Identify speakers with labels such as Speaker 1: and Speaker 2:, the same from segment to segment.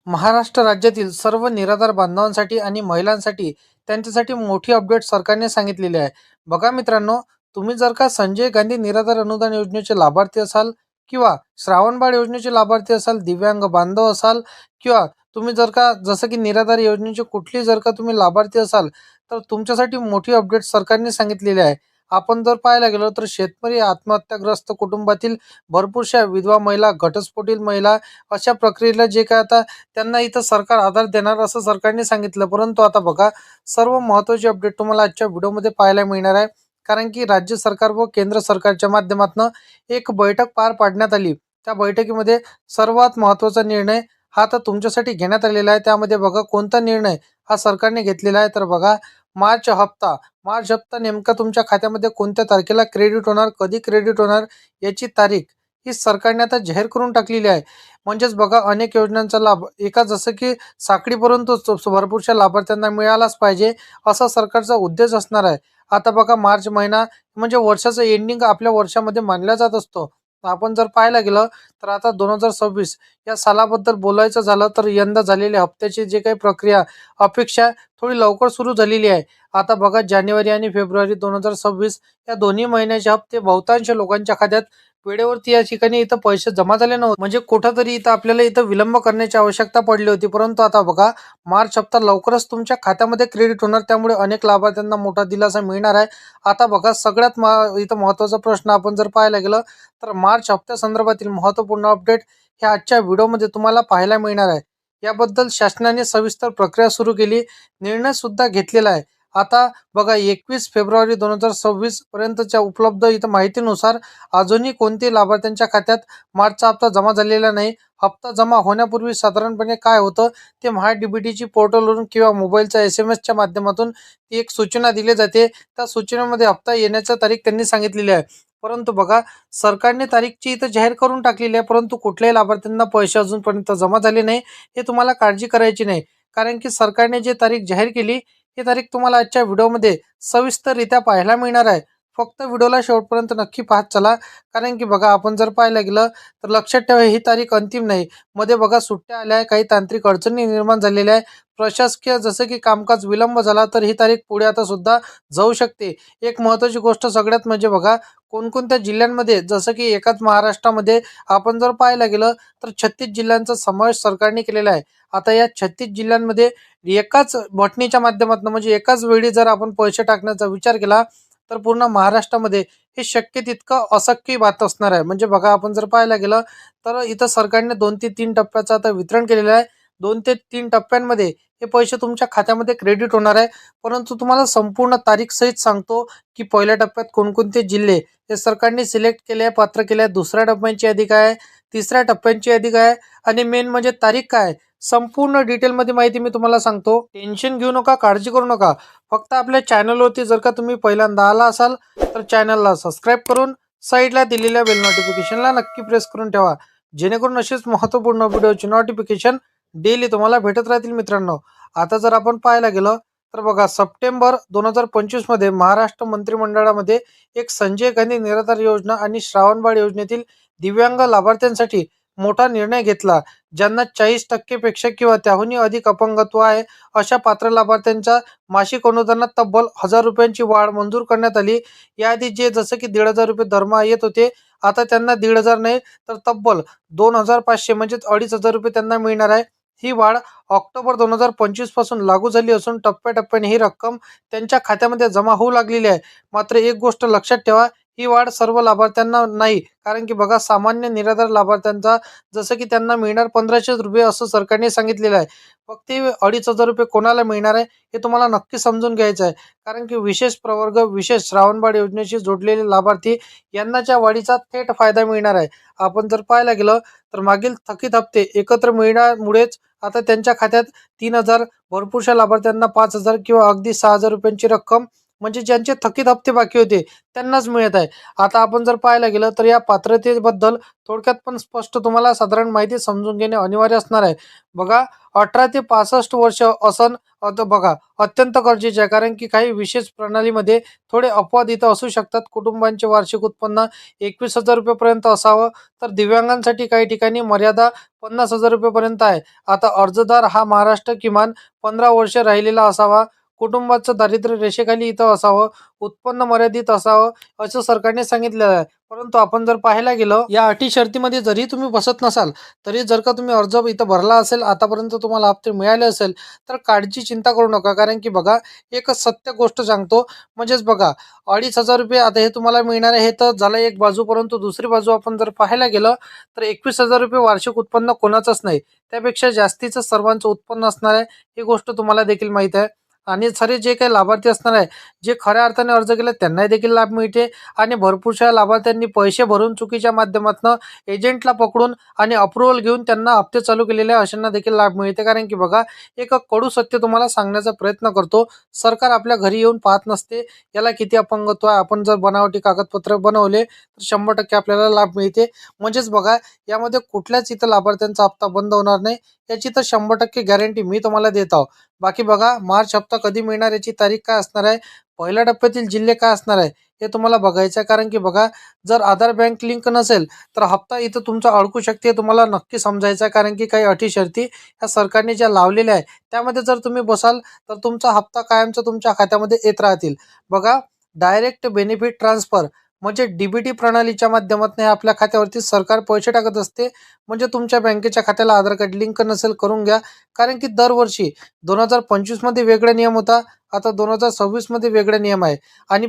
Speaker 1: महाराष्ट्र राज्यातील सर्व निराधार बांधवांसाठी आणि महिलांसाठी त्यांच्यासाठी मोठी अपडेट सरकारने सांगितलेली आहे. बघा मित्रांनो, तुम्ही जर का संजय गांधी निराधार अनुदान योजनेचे लाभार्थी असाल किंवा श्रावणबाळ योजनेचे लाभार्थी असाल, दिव्यांग बांधव असाल किंवा तुम्ही जर का जसं की निराधार योजनेचे कुठली जर का तुम्ही लाभार्थी असाल, तर तुमच्यासाठी मोठी अपडेट सरकारने सांगितलेली आहे. आपण जर पाहायला गेलो तर शेतकरी आत्महत्याग्रस्त कुटुंबातील भरपूरशा विधवा महिला, घटस्फोटीत महिला अशा प्रक्रियेला जे काय आता त्यांना इथं सरकार आधार देणार असं सरकारने सांगितलं. परंतु आता बघा, सर्व महत्त्वाची अपडेट तुम्हाला आजच्या व्हिडिओमध्ये पाहायला मिळणार आहे. कारण की राज्य सरकार व केंद्र सरकारच्या माध्यमातून एक बैठक पार पाडण्यात आली. त्या बैठकीमध्ये सर्वात महत्त्वाचा निर्णय हा तर तुमच्यासाठी घेण्यात आलेला आहे. त्यामध्ये बघा कोणता निर्णय हा सरकारने घेतलेला आहे. तर बघा, मार्च हप्ता मार्च हप्ता नेमका तुमच्या खात्यामध्ये कोणत्या तारखेला क्रेडिट होणार, कधी क्रेडिट होणार याची तारीख ही सरकारने आता जाहीर करून टाकलेली आहे. म्हणजेच बघा, अनेक योजनांचा लाभ एका जसं की साखळीपर्यंत भरपूरशा लाभार्थ्यांना मिळालाच पाहिजे असा सरकारचा उद्देश असणार आहे. आता बघा, मार्च महिना म्हणजे वर्षाचं एंडिंग आपल्या वर्षामध्ये मानला जात असतो. आपण जर पाहायला गेलं तर आता 2026 या सालाबद्दल बोलायचं झालं तर यंदा झालेल्या हप्त्याची जे काही प्रक्रिया अपेक्षा थोडी लवकर सुरू झालेली आहे. आता बघा, जानेवारी आणि फेब्रुवारी 2026 या दोन्ही महिन्याचे हप्ते बहुतांश लोकांच्या खात्यात वेळेवरती या ठिकाणी इथं पैसे जमा झाले नव्हते. म्हणजे कुठंतरी इथं आपल्याला इथं विलंब करण्याची आवश्यकता पडली होती. परंतु आता बघा, मार्च हप्ता लवकरच तुमच्या खात्यामध्ये क्रेडिट होणार. त्यामुळे अनेक लाभार्थ्यांना मोठा दिलासा मिळणार आहे. आता बघा, सगळ्यात इथं महत्त्वाचा प्रश्न आपण जर पाहायला गेलं तर मार्च हप्त्यासंदर्भातील महत्त्वपूर्ण अपडेट हे आजच्या व्हिडिओमध्ये तुम्हाला पाहायला मिळणार आहे. याबद्दल शासनाने सविस्तर प्रक्रिया सुरू केली, निर्णय सुद्धा घेतलेला आहे. आता बघा, 21 फेब्रुवारी 2026 पर्यंतच्या उपलब्ध इथं माहितीनुसार अजूनही कोणत्याही लाभार्थ्यांच्या खात्यात मार्चचा हप्ता जमा झालेला नाही. हप्ता जमा होण्यापूर्वी साधारणपणे काय होतं, ते महा डी-बी-टीची पोर्टलवरून किंवा मोबाईलच्या SMS च्या माध्यमातून ती एक सूचना दिली जाते. त्या सूचनेमध्ये हप्ता येण्याची तारीख त्यांनी सांगितलेली आहे. परंतु बघा, सरकारने तारीखची इथं जाहीर करून टाकलेली आहे, परंतु कुठल्याही लाभार्थ्यांना पैसे अजूनपर्यंत जमा झाले नाही. हे तुम्हाला काळजी करायची नाही. कारण की सरकारने जी तारीख जाहीर केली, ही तारीख तुम्हाला आजच्या व्हिडिओमध्ये सविस्तररित्या पाहायला मिळणार आहे. फक्त व्हिडिओला शेवटपर्यंत नक्की पाहत चला. कारण की बघा, आपण जर पाहायला गेलं तर लक्षात ठेवा, ही तारीख अंतिम नाही. मध्ये बघा सुट्ट्या आल्या आहे, काही तांत्रिक अडचणी निर्माण झालेल्या आहे, प्रशासकीय जसं की कामकाज विलंब झाला तर ही तारीख पुढे आता सुद्धा जाऊ शकते. एक महत्त्वाची गोष्ट सगळ्यात म्हणजे बघा, कोणकोणत्या जिल्ह्यांमध्ये जसं की एकाच महाराष्ट्रामध्ये आपण जर पाहायला गेलं तर 36 जिल्ह्यांचा समावेश सरकारने केलेला आहे. आता या 36 जिल्ह्यांमध्ये एकाच बटणीच्या माध्यमातून म्हणजे एकाच वेळी जर आपण पैसे टाकण्याचा विचार केला तर पूर्ण महाराष्ट्रामध्ये हे शक्य तितकं अशक्य बात असणार आहे. म्हणजे बघा, आपण जर पाहायला गेलं तर इथं सरकारने 2 ते 3 टप्प्याचं आता वितरण केलेलं आहे. 2 ते 3 टप्प्यांमध्ये हे पैसे तुमच्या खात्यामध्ये क्रेडिट होणार आहे. परंतु तुम्हाला संपूर्ण तारीख सहित सांगतो की पहिल्या टप्प्यात कोणकोणते जिल्हे हे सरकारने सिलेक्ट केले आहे, पात्र केले आहे. दुसऱ्या टप्प्यांची यादी काय आहे, तिसऱ्या टप्प्यांची यादी काय आहे आणि मेन म्हणजे तारीख काय आहे, संपूर्ण डिटेलमध्ये माहिती मी तुम्हाला सांगतो. टेन्शन घेऊ नका, काळजी करू नका. फक्त आपल्या चॅनलवरती जर का तुम्ही पहिल्यांदा आला असाल तर चॅनलला सबस्क्राईब करून साईडला दिलेल्या बेल नोटिफिकेशनला नक्की प्रेस करून ठेवा, जेणेकरून असेच महत्त्वपूर्ण व्हिडिओची नोटिफिकेशन डेली तुम्हाला भेटत राहतील मित्रांनो. आता जर आपण पाहायला गेलं तर बघा, सप्टेंबर 2025 मध्ये महाराष्ट्र मंत्रिमंडळामध्ये एक संजय गांधी निराधार योजना आणि श्रावणबाळ योजनेतील दिव्यांग लाभार्थ्यांसाठी मोठा निर्णय घेतला. ज्यांना 40% पेक्षा किंवा त्याहूनही अधिक अपंगत्व आहे अशा पात्र लाभार्थ्यांच्या मासिक अनुदानात तब्बल 1000 रुपयांची वाढ मंजूर करण्यात आली. याआधी जे जसं की 1500 रुपये दरमहा येत होते, आता त्यांना 1500 नाही तर तब्बल 2500 म्हणजेच 2500 रुपये त्यांना मिळणार आहे. ही वाढ ऑक्टोबर 2025 पासून लागू झाली असून टप्प्याटप्प्याने ही रक्कम त्यांच्या खात्यामध्ये जमा होऊ लागलेली आहे. मात्र एक गोष्ट लक्षात ठेवा, ही वाढ सर्व लाभार्थ्यांना नाही. कारण की बघा, सामान्य निराधार लाभार्थ्यांचा जसं की त्यांना मिळणार 1500 रुपये असं सरकारने सांगितलेलं आहे. फक्त हे 2500 रुपये कोणाला मिळणार आहे हे तुम्हाला नक्की समजून घ्यायचं आहे. कारण की विशेष प्रवर्ग, विशेष श्रावणबाळ योजनेशी जोडलेले लाभार्थी यांना वाढीचा थेट फायदा मिळणार आहे. आपण जर पाहायला गेलं तर मागील थकीत हप्ते एकत्र मिळण्यामुळेच आता त्यांच्या खात्यात 3000, भरपूरशा लाभार्थ्यांना 5000 किंवा अगदी 6000 रुपयांची रक्कम म्हणजे ज्यांचे थकीत हप्ते बाकी होते त्यांनाच मिळत आहे. आता आपण जर पाहायला गेलं तर या पात्रतेबद्दल थोडक्यात पण स्पष्ट तुम्हाला साधारण माहिती समजून घेणे अनिवार्य असणार आहे. बघा, 18 ते 65 वर्ष असण आता बघा अत्यंत गरजेचे आहे, कारण की काही विशेष प्रणालीमध्ये थोडे अपवाद इथं असू शकतात. कुटुंबांचे वार्षिक उत्पन्न 21,000 रुपयेपर्यंत असावं, तर दिव्यांगांसाठी काही ठिकाणी मर्यादा 50,000 रुपयेपर्यंत आहे. आता अर्जदार हा महाराष्ट्र किमान 15 वर्ष राहिलेला असावा, कुटुंबाचं दारिद्र्य रेषेखाली इथं असावं, उत्पन्न मर्यादित असावं, असं सरकारने सांगितलेलं आहे. परंतु आपण जर पाहायला गेलं, या अटी शर्तीमध्ये जरी तुम्ही बसत नसाल, तरी जर का तुम्ही अर्ज इथं भरला असेल, आतापर्यंत तुम्हाला हप्ते मिळाले असेल, तर काळजी चिंता करू नका. कारण की बघा, एक सत्य गोष्ट सांगतो, म्हणजेच बघा, 2,500 रुपये आता हे तुम्हाला मिळणार आहे, हे तर झालं एक बाजू. परंतु दुसरी बाजू आपण जर पाहायला गेलं, तर 21,000 रुपये वार्षिक उत्पन्न कोणाचंच नाही. त्यापेक्षा जास्तीचं सर्वांचं उत्पन्न असणार आहे, ही गोष्ट तुम्हाला देखील माहीत आहे. आणि सारे जे काही लाभार्थी असणार आहे, जे खऱ्या अर्थाने अर्ज केले त्यांनाही देखील लाभ मिळते. आणि भरपूरशा लाभार्थ्यांनी पैसे भरून चुकीच्या माध्यमातून एजंटला पकडून आणि अप्रुव्हल घेऊन त्यांना हप्ते चालू केलेल्या अशांना देखील लाभ मिळते. कारण की बघा, एक कडू सत्य तुम्हाला सांगण्याचा प्रयत्न करतो. सरकार आपल्या घरी येऊन पाहत नसते, याला किती अपंगत्व आहे. आपण जर बनावटी कागदपत्र बनवले तर 100% आपल्याला लाभ मिळते. म्हणजेच बघा, यामध्ये कुठल्याच इथं लाभार्थ्यांचा हप्ता बंद होणार नाही, याची तर 100% गॅरंटी मी तुम्हाला देत आहो. बाकी बघा, मार्च हप्ता कधी मिळणार, याची तारीख काय असणार आहे, पहिल्या टप्प्यातील जिल्हे काय असणार आहे, हे तुम्हाला बघायचं आहे. कारण की बघा, जर आधार बँक लिंक नसेल तर हप्ता इथं तुमचा अडकू शकते, तुम्हाला नक्की समजायचं आहे. कारण की काही अटी शर्ती ह्या सरकारने ज्या लावलेल्या आहे, त्यामध्ये जर तुम्ही बसाल तर तुमचा हप्ता कायमचा तुमच्या खात्यामध्ये येत राहतील. बघा, डायरेक्ट बेनिफिट ट्रान्सफर म्हणजे डीबीटी प्रणालीच्या माध्यमातून हे आपल्या खात्यावरती सरकार पैसे टाकत असते. म्हणजे तुमच्या बँकेच्या खात्याला आधार कार्ड लिंक नसेल, करून घ्या. कारण की दरवर्षी 2025 मध्ये वेगळा नियम होता, आता 2026 मध्ये वेगळा नियम आहे. आणि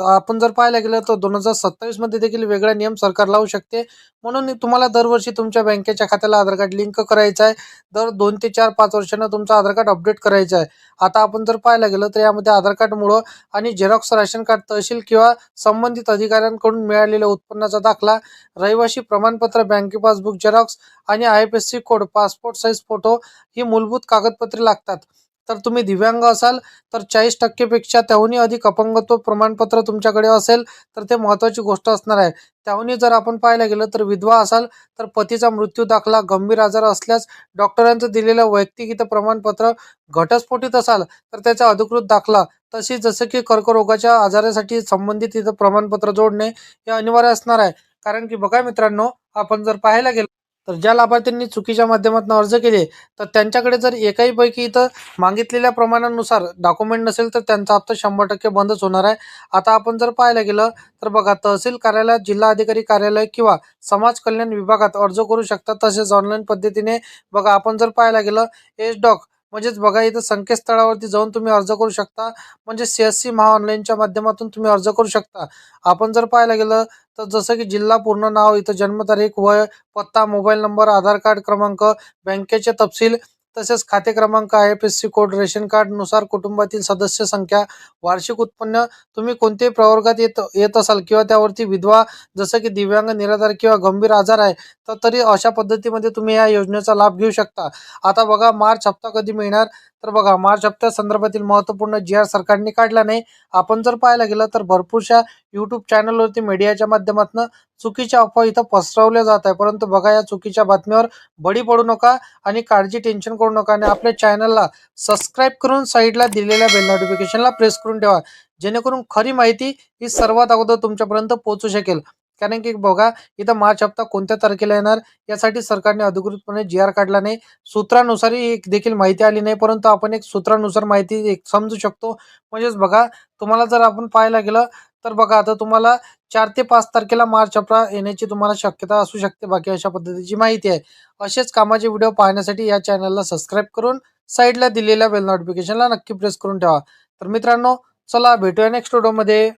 Speaker 1: आपण जर पाहायला गेलं तर 2027 मध्ये देखील वेगळा नियम सरकार लावू शकते. म्हणून तुम्हाला दरवर्षी तुमच्या बँकेच्या खात्याला आधार कार्ड लिंक करायचं आहे. दर 2 ते 4-5 वर्षांना तुमचं आधार कार्ड अपडेट करायचं आहे. आता आपण जर पाहायला गेलं तर यामध्ये आधार कार्डमुळं आणि झेरॉक्स रेशन कार्ड, तहसील किंवा संबंधित अधिकाऱ्यांकडून मिळालेल्या उत्पन्नाचा दाखला, रहिवासी प्रमाणपत्र, बँके पासबुक झेरॉक्स आणि IFSC code, passport size photo ही मूलभूत कागदपत्रे लागतात. तर तुम्ही दिव्यांग असाल तर 40% पेक्षा त्याहूनही अधिक अपंगत्व प्रमाणपत्र तुमच्याकडे असेल तर ते महत्त्वाची गोष्ट असणार आहे. त्याहूनही जर आपण पाहायला गेलं तर विधवा असाल तर पतीचा मृत्यू दाखला, गंभीर आजार असल्यास डॉक्टरांचं दिलेलं वैयक्तिक इथं प्रमाणपत्र, घटस्फोटित असाल तर त्याचा अधिकृत दाखला, तसेच जसं की कर्करोगाच्या आजारासाठी संबंधित इथं प्रमाणपत्र जोडणे हे अनिवार्य असणार आहे. कारण की बघा मित्रांनो, आपण जर पाहायला गेलं तर ज्या लाभार्थ्यांनी चुकीच्या माध्यमातून अर्ज केले, तर त्यांच्याकडे जर एकाही पैकी इथं मागितलेल्या प्रमाणानुसार डॉक्युमेंट नसेल तर त्यांचा हप्ता 100% बंदच होणार आहे. आता आपण जर पाहायला गेलं तर बघा, तहसील कार्यालयात, जिल्हा अधिकारी कार्यालय किंवा समाज कल्याण विभागात अर्ज करू शकतात. तसेच ऑनलाईन पद्धतीने बघा, आपण जर पाहायला गेलं डॉक म्हणजेच बघा, इथं संकेतस्थळावरती जाऊन तुम्ही अर्ज करू शकता. म्हणजे CSC महा ऑनलाईनच्या माध्यमातून तुम्ही अर्ज करू शकता. आपण जर पाहायला गेलं तर जसं की जिल्हा, पूर्ण नाव, इथं जन्मतारीख, वय, पत्ता, मोबाईल नंबर, आधार कार्ड क्रमांक, बँकेचे तपशील, तसेच खाते क्रमांक, IFSC कोड, रेशन कार्डनुसार कुटुंबातील सदस्य संख्या, वार्षिक उत्पन्न, तुम्ही कोणत्याही प्रवर्गात येत असाल किंवा त्यावरती विधवा, जसं की दिव्यांग, निराधार किंवा गंभीर आजार आहे, तर तरी अशा पद्धतीमध्ये तुम्ही या योजनेचा लाभ घेऊ शकता. आता बघा, मार्च हप्ता कधी मिळणार, तर बघा, मार्च हप्त्या संदर्भातील महत्त्वपूर्ण GR सरकारने काढला नाही. आपण जर पाहायला गेलं तर भरपूरशा YouTube चॅनलवरती मीडियाच्या माध्यमातून चुकीच्या अफवा इथं पसरवल्या जात आहे. परंतु बघा, या चुकीच्या बातमीवर बळी पडू नका आणि काळजी टेन्शन करू नका. आणि आपल्या चॅनलला सबस्क्राईब करून साईडला दिलेल्या बेल नोटिफिकेशनला प्रेस करून ठेवा, जेणेकरून खरी माहिती ही सर्वात अगोदर तुमच्यापर्यंत पोहोचू शकेल. कारण की बघा, इथं मार्च हप्ता कोणत्या तारखेला येणार यासाठी सरकारने अधिकृतपणे GR काढला नाही. सूत्रानुसारही एक देखील माहिती आली नाही, परंतु आपण एक सूत्रानुसार माहिती एक समजू शकतो. म्हणजेच बघा, तुम्हाला जर आपण पाहायला गेलं तर बघा, आता तुम्हाला 4 ते 5 तारखेला मार्च हप्ता येण्याची तुम्हाला शक्यता असू शकते. बाकी अशा पद्धतीची माहिती आहे. असेच कामाचे व्हिडिओ पाहण्यासाठी या चॅनलला सबस्क्राईब करून साईडला दिलेल्या बेल नोटिफिकेशनला नक्की प्रेस करून ठेवा. तर मित्रांनो, चला भेटूया नेक्स्ट व्हिडिओमध्ये.